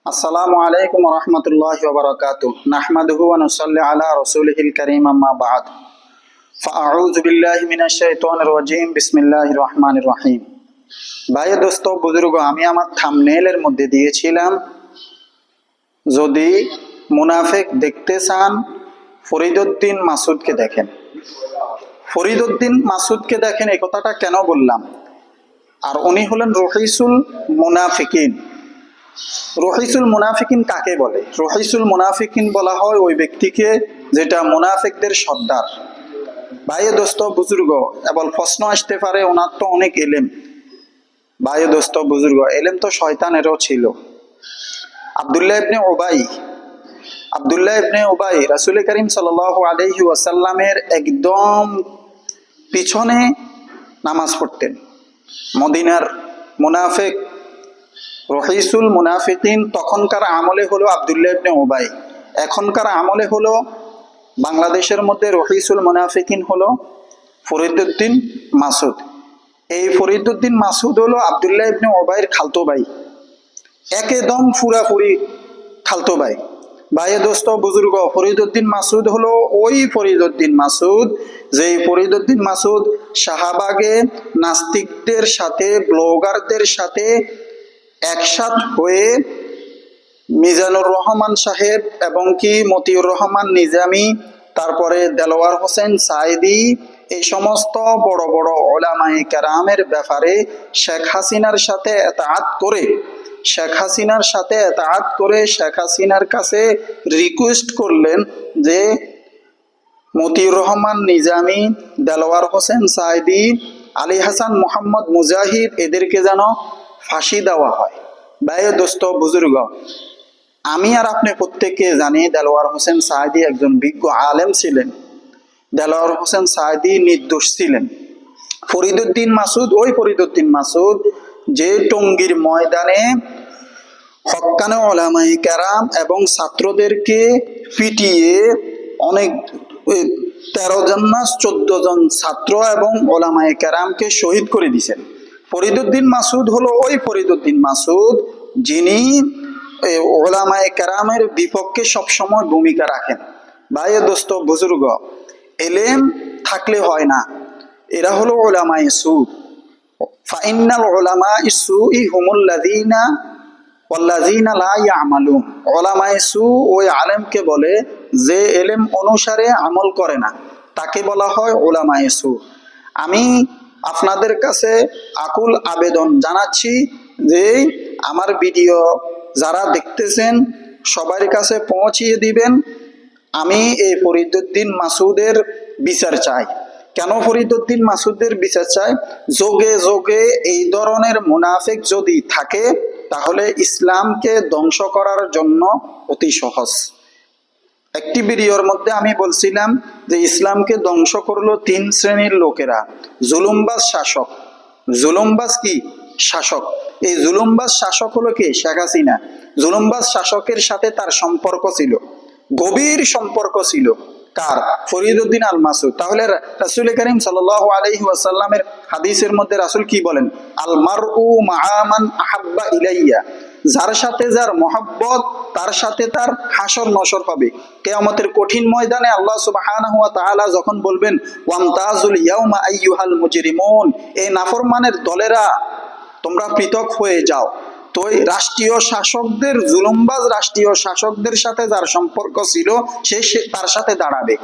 আসসালামু আলাইকুম ওয়া রাহমাতুল্লাহি ওয়া বারাকাতুহু নাহমাদুহু ওয়া নুসাল্লি আলা রাসূলিহিল কারীম আম্মা বা'দ ফাআউযু বিল্লাহি মিনাশ শাইতানির রাজীম বিসমিল্লাহির রহমানির রহিম। ভাই দোস্ত বুজুর্গ, আমি আমার থাম্বনেইলের মধ্যে দিয়েছিলাম, যদি মুনাফিক দেখতে চান ফরিদউদ্দিন মাসুদকে দেখেন। ফরিদউদ্দিন মাসুদকে দেখেন, এই কথাটা কেন বললাম? আর উনি হলেন রহিসুল মুনাফিকিন। রহিসুল মুনাফিকিন কাকে বলে? রহিসুল মুনাফিকিন বলা হয় ওই ব্যক্তিকে যেটা মুনাফিকদের সর্দার। ভাই দোস্ত বুজুর্গ, এবার প্রশ্ন আসতে পারে, ওনার তো অনেক এলেম। ভাই দোস্ত বুজুর্গ, এলেম তো শয়তানেরও ছিল। আব্দুল্লাহ ইবনে উবাই রাসূল করিম সাল্লাল্লাহু আলাইহি ওয়াসাল্লামের একদম পিছনে নামাজ পড়তেন। মদিনার মুনাফিক রহিসুল মুনাফিকিন তখনকার আমলে হলো আব্দুল্লাহ ইবনে উবাই, এখনকার আমলে হলো বাংলাদেশের মধ্যে রহিসুল মুনাফিকিন হলো ফরিদউদ্দিন মাসুদ। এই ফরিদউদ্দিন মাসুদ হলো আব্দুল্লাহ ইবনে উবাইয়ের খালতো ভাই, একদম পুরাপুরি খালতো ভাই। ভাই দোস্ত বুজুর্গ, ফরিদউদ্দিন মাসুদ হলো ওই ফরিদউদ্দিন মাসুদ যেই ফরিদউদ্দিন মাসুদ শাহবাগে নাস্তিকদের সাথে ব্লগারদের সাথে একসাথ হয়ে মিজানুর রহমান সাহেব এবং কি মতিউর রহমান নিজামী, তারপরে দেলোয়ার হোসেন সাইদি, এই সমস্ত বড় বড় উলামায়ে কেরামের ব্যাপারে শেখ হাসিনার সাথে এতাআত করে শেখ হাসিনার কাছে রিকোয়েস্ট করলেন যে মতিউর রহমান নিজামী, দেলোয়ার হোসেন সাইদি, আলী হাসান মোহাম্মদ মুজাহিদ, এদেরকে যেন ফাঁসি দেওয়া হয়। ভাই দোস্ত বুজুর্গ, আমি আর আপনি প্রত্যেকে জানি দেলোয়ার হোসেন সাইদি একজন বিজ্ঞ আলেম ছিলেন। দেলোয়ার হোসেন সাইদি নির্দোষ ছিলেন। ফরিদউদ্দিন মাসুদ ওই ফরিদউদ্দিন মাসুদ যে টঙ্গীর ময়দানে হক্কানে উলামায়ে কেরাম এবং ছাত্রদেরকে পিটিয়ে অনেক 13 জন না 14 জন ছাত্র এবং উলামায়ে কেরামকে শহীদ করে দিয়েছেন। ফরিদউদ্দিন মাসুদ হলো ওই ফরিদউদ্দিন মাসুদ যিনি উলামায়ে কেরামের বিপক্ষে সবসময় ভূমিকা রাখেন। ভাই দোস্ত বুজুর্গ, এলেম থাকলে হয় না, এরা হলো উলামায়ে সু। ফাইন্নাল উলামায়ে সুই হুমুল্লাযীনা ওয়াল্লাযীনা লা ইয়ামালুন। উলামায়ে সু ওই আলেমকে বলে যে এলেম অনুসারে আমল করে না, তাকে বলা হয় উলামায়ে সু। আমি আপনাদের কাছে আকুল আবেদন জানাচ্ছি যে আমার ভিডিও যারা দেখতেছেন সবার কাছে পৌঁছিয়ে দিবেন। আমি এই ফরিদউদ্দিন মাসুদের বিচার চাই। কেন ফরিদউদ্দিন মাসুদের বিচার চাই? যোগে যোগে এই ধরনের মুনাফিক যদি থাকে তাহলে ইসলামকে ধ্বংস করার জন্য অতি সহজ। একটি ভিডিওর মধ্যে আমি বলছিলাম যে ইসলামকে ধ্বংস করলো 3 শ্রেণীর লোকেরা। জুলুমবাজ শাসক। জুলুমবাজ কি? শাসক। এই জুলুমবাজ শাসক হলো কি? শেখ হাসিনা। জুলুমবাজ শাসকের সাথে তার সম্পর্ক ছিল, গভীর সম্পর্ক ছিল। কার? ফরিদউদ্দিন আল মাসুদ। তাহলে রাসূল করিম সাল্লাল্লাহু আলাইহি ওয়াসাল্লামের হাদিসের মধ্যে রাসূল কি বলেন? আল মারউ মাআ মান আহাব্বা ইলাইয়া। যার সাথে যার মহব্বত, তার সাথে তার হাসর নসর পাবে। কিয়ামতের কঠিন ময়দানে আল্লাহ সুবহানাহু ওয়া তাআলা যখন বলবেন ওয়ামতাজুল ইয়াউমা আইয়ুহাল মুজরিমুন, এই নাফরমানের দলেরা তোমরা পৃথক হয়ে যাও। তো রাষ্ট্রীয় শাসকদের, জুলুমবাজ রাষ্ট্রীয় শাসকদের সাথে যার সম্পর্ক ছিল সে তার সাথে দাঁড়াবে,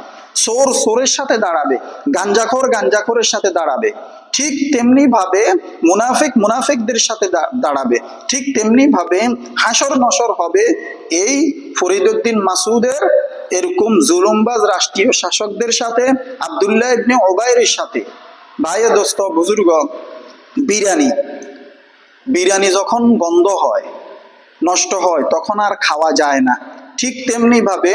চোর চোরের সাথে দাঁড়াবে, গাঞ্জাখোর গাঞ্জাখোরের সাথে দাঁড়াবে। ঠিক তেমনি ভাবে মুনাফিক মুনাফিকদের সাথে দাঁড়াবে। ঠিক তেমনি ভাবে হাসর নসর হবে এই ফরিদউদ্দিন মাসুদের এরকম জুলুমবাজ রাষ্ট্রীয় শাসকদের সাথে, আব্দুল্লাহ ইবনে উবাইয়ের সাথে। ভাই দোস্ত বুজুর্গ, বিরিয়ানি যখন গন্ধ হয়, নষ্ট হয়, তখন আর খাওয়া যায় না। ঠিক তেমনি ভাবে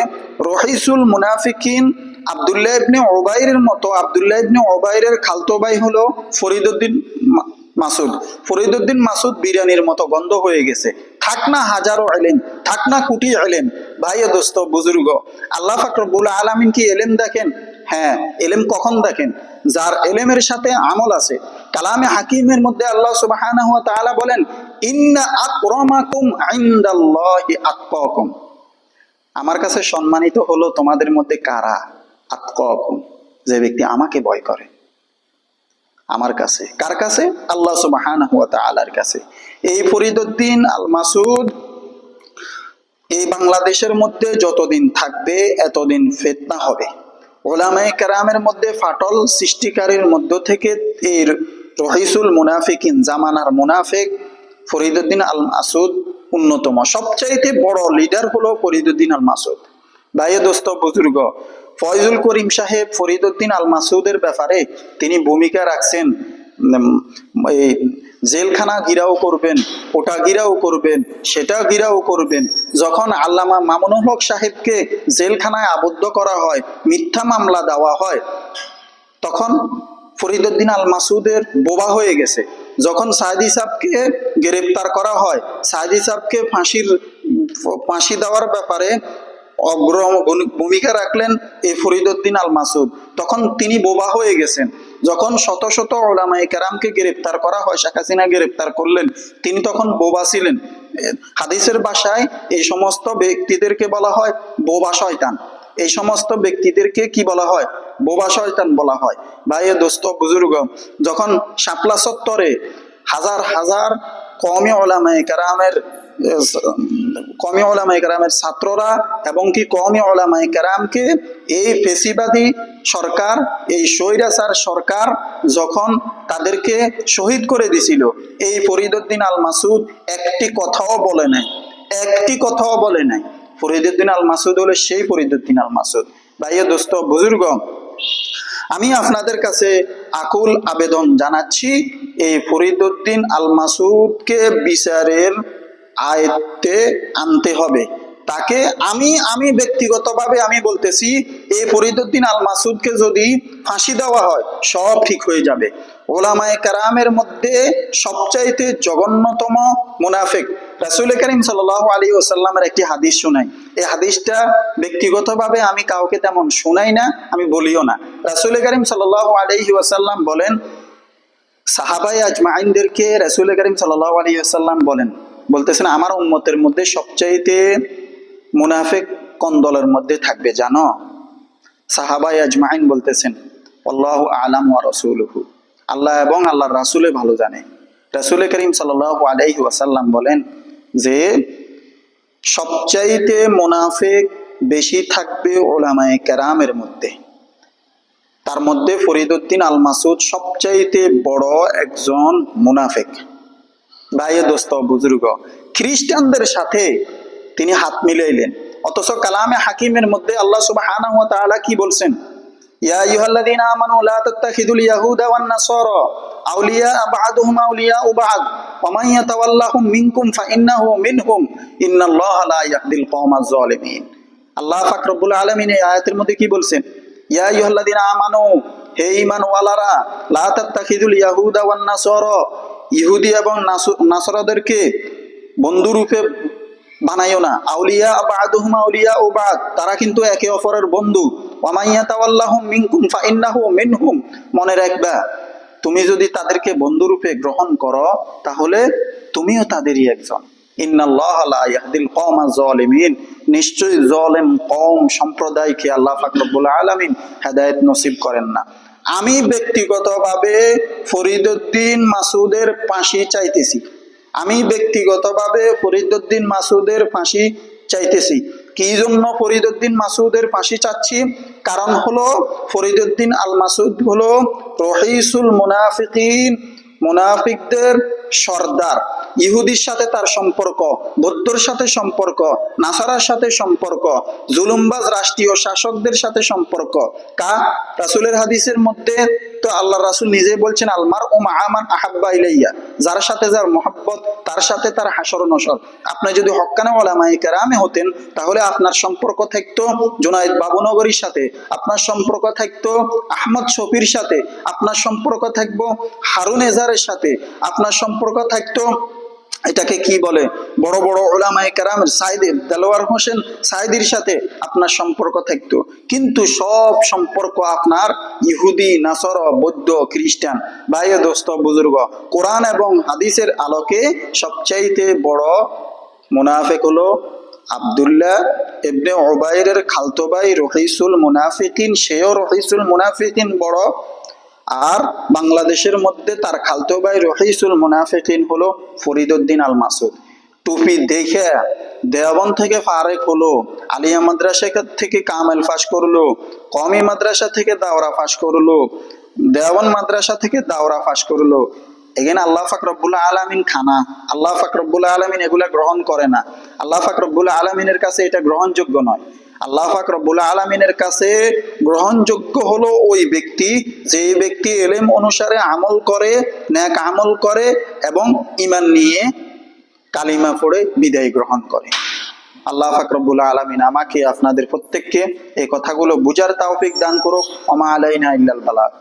রহিসুল মুনাফিকিন আব্দুল্লাহ ইবনে উবাইরের মতো, আব্দুল্লাহ ইবনে উবাইরের খালতো ভাই হলো ফরিদউদ্দিন মাসুদ। ফরিদউদ্দিন মাসুদ বিরিয়ানির মতো গন্ধ হয়ে গেছে। থাক না হাজারো ইলম, থাক না কোটি ইলম। ভাই দোস্ত বুজুর্গ, আল্লাহ পাক রব্বুল আলামিন কি ইলম দেখেন? হ্যাঁ, ইলম কখন দেখেন? যার ইলমের সাথে আমল আছে। কালামে হাকিমের মধ্যে আল্লাহ সুবহানাহু ওয়া তাআলা বলেন, ইন্না আকরামাকুম ইনদাল্লাহি আতকাকুম, আমার কাছে সম্মানিত হলো তোমাদের মধ্যে কারা? আতকাকুম, যে ব্যক্তি আমাকে ভয় করে। আমার কাছে, কার কাছে? আল্লাহ সুবহানাহু ওয়া তাআলার কাছে। এই ফরিদউদ্দিন আল মাসুদ এই বাংলাদেশের মধ্যে যতদিন থাকবে এতদিন ফিতনা হবে। উলামায়ে কেরামের মধ্যে ফাটল সৃষ্টিকারীর মধ্য থেকে এর রহিসুল মুনাফিকিন, জামানার মুনাফিক ফরিদউদ্দিন আল মাসুদ অন্যতম। সবচাইতে বড় লিডার হলো ফরিদউদ্দিন আল মাসুদ। ভাই দোস্ত বুজুর্গ, ফয়জুল করিম সাহেব ফরিদউদ্দিন আল মাসুদের ব্যাপারে তিনি ভূমিকা রাখছেন। এই জেলখানা ঘিরাও করবেন, ওটা ঘিরাও করবেন, সেটা ঘিরাও করবেন। যখন আল্লামা মামুনুল হক সাহেবকে জেলখানায় আবদ্ধ করা হয়, মিথ্যা মামলা দেওয়া হয়, তখন ফরিদউদ্দিন আল মাসুদের বোবা হয়ে গেছে। যখন সাইদি সাহেবকে গ্রেপ্তার করা হয়, সাইদি সাহেবকে ফাঁসি দেওয়ার ব্যাপারে ভূমিকা রাখলেন এই ফরিদউদ্দিন আল মাসুদ, তখন তিনি বোবা হয়ে গেছেন। যখন শত শত উলামায়ে কেরামকে গ্রেপ্তার করা হয়, শেখ হাসিনা গ্রেপ্তার করলেন, তিনি তখন বোবা ছিলেন। হাদিসের ভাষায় এই সমস্ত ব্যক্তিদেরকে বলা হয় বোবা শয়তান। এই সমস্ত ব্যক্তিদেরকে কি বলা হয়? বোবা শয়তান বলা হয়। ভাই দোস্ত বুজুর্গ, যখন শাপলা চত্বরে হাজার হাজার কওমি উলামায়ে কেরামের ছাত্ররা এবং কি কওমি উলামায়ে কেরামকে এই ফেসিবাদী সরকার, এই স্বৈরাচার সরকার যখন তাদেরকে শহীদ করে দিছিল, এই ফরিদউদ্দিন আল মাসুদ একটি কথাও বলে নাই, একটি কথাও বলে নাই। ফরিদউদ্দিন আল মাসুদ হলো সেই ফরিদউদ্দিন আল মাসুদ। ভাই দোস্ত বুজুর্গ, আমি আপনাদের কাছে আকুল আবেদন জানাচ্ছি, এই ফরিদউদ্দিন আল মাসুদকে বিচারের আয়ত্তে আনতে হবে। তাকে আমি ব্যক্তিগতভাবে আমি বলতেছি, এই ফরিদউদ্দিন আল মাসুদকে যদি ফাঁসি দেওয়া হয় সব ঠিক হয়ে যাবে। উলামায়ে কেরামের মধ্যে সবচাইতে জঘন্যতম মুনাফিক রাসূল করিম সাল্লাল্লাহু আলাইহি ওয়াসাল্লামের একটি হাদিস শোনাই। এই হাদিসটা ব্যক্তিগতভাবে আমি কাউকে তেমন শোনাই না, আমি বলিও না। রাসূল করিম সাল্লাল্লাহু আলাইহি ওয়াসাল্লাম বলেন, সাহাবায়ে আজমাইনদেরকে রাসূল করিম সাল্লাল্লাহু আলাইহি ওয়াসাল্লাম বলতেছেন, আমার উম্মতের মধ্যে সবচাইতে মুনাফিক কোন দলের মধ্যে থাকবে জানো? সাহাবায়ে আজমাইন বলতেছেন, আল্লাহু আ'লামু ওয়া রাসূলুহু, আল্লাহ এবং আল্লাহর রাসূলে ভালো জানে। রাসূল করিম সাল্লাল্লাহু আলাইহি ওয়াসাল্লাম বলেন যে সবচাইতে মুনাফিক বেশি থাকবে উলামায়ে কেরামের মধ্যে। তার মধ্যে ফরিদউদ্দিন আল মাসুদ সবচাইতে বড় একজন মুনাফিক। ভাই দোস্ত বুজুর্গ, খ্রিস্টানদের সাথে তিনি হাত মিলাইলেন, অথচ কালামে হাকিমের মধ্যে আল্লাহ সুবহানাহু ওয়া তাআলা কি বলছেন? ইয়া আইয়ুহাল্লাযীনা আমানু লা তাত্তাখিযুল ইয়াহুদা ওয়ান নাসারা আউলিয়া বা'দুহুম আউলিয়াউ বা'দ ওয়া মান ইয়াতাওয়াল্লাহুম মিনকুম ফাইন্নাহু মিনহুম ইন্নাল্লাহা লা ইয়াহদিল কওমাজ জালিমিন। আল্লাহ পাক রব্বুল আলামিন এই আয়াতের মধ্যে কি বলছেন? ইয়া আইয়ুহাল্লাযীনা আমানু, হে ঈমানওয়ালারা, লা তাত্তাখিযুল ইয়াহুদা ওয়ান নাসারা, ইহুদি এবং নাসরাদেরকে বন্ধুরূপে বানাইও না। আউলিয়া বা'দুহুম আউলিয়াউ বা'দ, তারা কিন্তু একে অপরের বন্ধু। ওয়া মান ইয়াতাওয়াল্লাহুম মিনকুম ফাইন্নাহু মিনহুম, মনে রাখবা তুমি যদি তাদেরকে বন্ধুরূপে গ্রহণ করো তাহলে তুমিও তাদেরই একজন। ইন্নাল্লাহা লা ইয়াহদিল কওমাজ জালিমিন, নিশ্চয়ই জালেম কওম সম্প্রদায়কে আল্লাহ পাক রব্বুল আলামিন হেদায়েত নসিব করেন না। আমি ব্যক্তিগতভাবে ফরিদউদ্দিন মাসুদের ফাঁসি চাইতেছি। আমি ব্যক্তিগতভাবে ফরিদউদ্দিন মাসুদের ফাঁসি চাইতেছি। কি জন্য ফরিদউদ্দিন মাসুদের ফাঁসি চাচ্ছি? কারণ হলো ফরিদউদ্দিন আল মাসুদ হলো রহিসুল মুনাফিকিন, মুনাফিকদের সর্দার। ইহুদির সাথে তার সম্পর্ক, বৌদ্ধর সাথে সম্পর্ক, নাসারার সাথে সম্পর্ক, জুলুমবাজ রাষ্ট্রীয় শাসকদের সাথে সম্পর্ক। রাসূলের হাদিসের মধ্যে তো আল্লাহ রাসূল নিজে বলছেন, আলমার ও মাআমান আহাব্বা ইলাইয়া, যার সাথে যার মহব্বত তার সাথে তার হাসর নসর। আপনি যদি হক্কানে উলামায়ে কেরামে হতেন তাহলে আপনার সম্পর্ক থাকতো জুনায়েদ বাবুনগরীর সাথে, আপনার সম্পর্ক থাকতো আহমদ শফির সাথে, আপনার সম্পর্ক থাকবো হারুন এজারের সাথে, আপনার সম্পর্ক থাকতো এটাকে কি বলে, বড় বড় ওলামায়ে কেরামের সাইদি দেলোয়ার হোসেন সাইদির সাথে আপনার সম্পর্ক থাকতো, কিন্তু সব সম্পর্ক আপনার ইহুদি, নাসরা, বৌদ্ধ, খ্রিস্টান। ভাই ও দোস্ত বুজুর্গ, কোরআন এবং হাদিসের আলোকে সবচাইতে বড় মুনাফিক হলো আব্দুল্লাহ ইবনে উবাইরের খালতো ভাই রহিসুল মুনাফিকিন, সেও রহিসুল মুনাফিকিন বড়। আর বাংলাদেশের মধ্যে তার খালতো ভাই রহিসুল মুনাফিকিন হলো ফরিদউদ্দিন আল মাসুদ। টুপি দেখে দেওবন্দ থেকে ফারেক হলো, আলিয়া মাদ্রাসা থেকে কামেল পাশ করলো, কওমি মাদ্রাসা থেকে দাওরা পাশ করলো, দেওবন্দ মাদ্রাসা থেকে দাওরা পাশ করলো। এখানে আল্লাহ পাক রব্বুল আলামিন খানা, আল্লাহ পাক রব্বুল আলামিন এগুলা গ্রহণ করে না। আল্লাহ পাক রব্বুল আলামিনের কাছে এটা গ্রহণযোগ্য নয়। আল্লাহ পাক রব্বুল আলামিনের কাছে গ্রহণযোগ্য হলো ওই ব্যক্তি, যে ব্যক্তি ইলম অনুসারে আমল করে, নেক আমল করে এবং ঈমান নিয়ে কালিমা পড়ে বিদায় গ্রহণ করে। আল্লাহ পাক রব্বুল আলামিন আমাকে আপনাদের প্রত্যেককে এই কথাগুলো বুঝার তৌফিক দান করুক। ওমা আলাইনা ইল্লাল বালাগ।